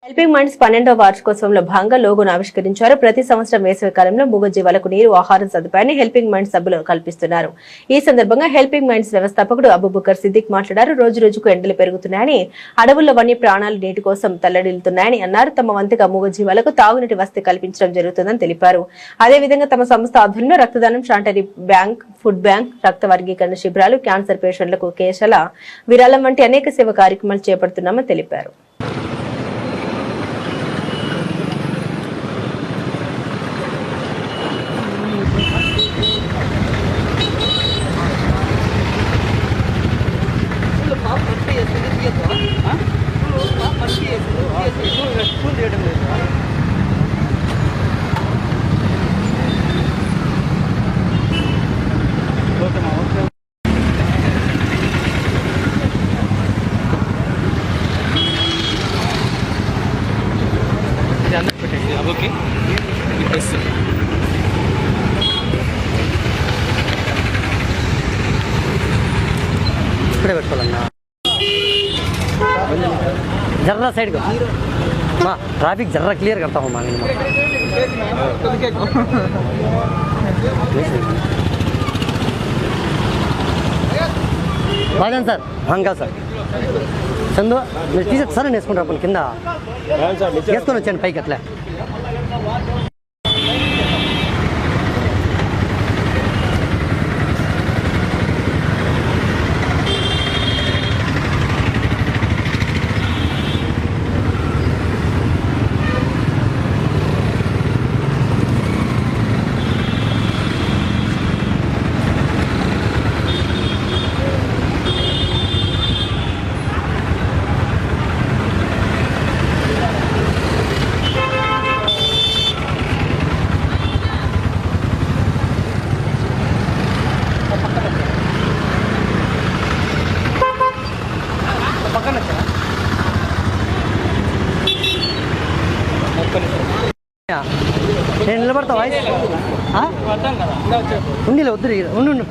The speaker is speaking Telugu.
హెల్పింగ్ మైండ్స్ 12వ వార్షికోత్సవంలో భాగంగా లోగోను ఆవిష్కరించారు. ప్రతి సంవత్సరం వేసవి కాలంలో మూగజీవాలకు నీరు, ఆహారం సదుపాయాన్ని హెల్పింగ్ మైండ్స్ సభ్యులు కల్పిస్తున్నారు. ఈ సందర్భంగా హెల్పింగ్ మైండ్స్ వ్యవస్థాపకుడు అబూబకర్ సిద్దిక్ మాట్లాడారు. రోజు రోజుకు ఎండలు పెరుగుతున్నాయని, అడవుల్లో వన్య ప్రాణాలు నీటి కోసం తల్లడిల్లుతున్నాయని అన్నారు. తమ వంతుగా మూగజీవాలకు తాగునీటి వసతి కల్పించడం జరుగుతుందని తెలిపారు. అదేవిధంగా తమ సంస్థ ఆధ్వర్యంలో రక్తదానం, శానిటరీ బ్యాంక్, ఫుడ్ బ్యాంక్, రక్త వర్గీకరణ శిబిరాలు, క్యాన్సర్ పేషెంట్లకు కేశాల విరాళం వంటి అనేక సేవా కార్యక్రమాలు చేపడుతున్నామని తెలిపారు. ఇక్కడే పెట్టుకోవాలన్నా జర్రా సైడ్ మా ట్రాఫిక్ జర్రా క్లియర్ కడతామమ్మా నేను బాగా సార్ కాదు సార్ చందు మీరు టీషర్ట్ సార్ వేసుకుంటారు అప్పుడు కింద వేసుకొని వచ్చాను పైకి అట్లా నేను నిలబడతా వాయిస్ ఉండిలే వద్దు ఉండు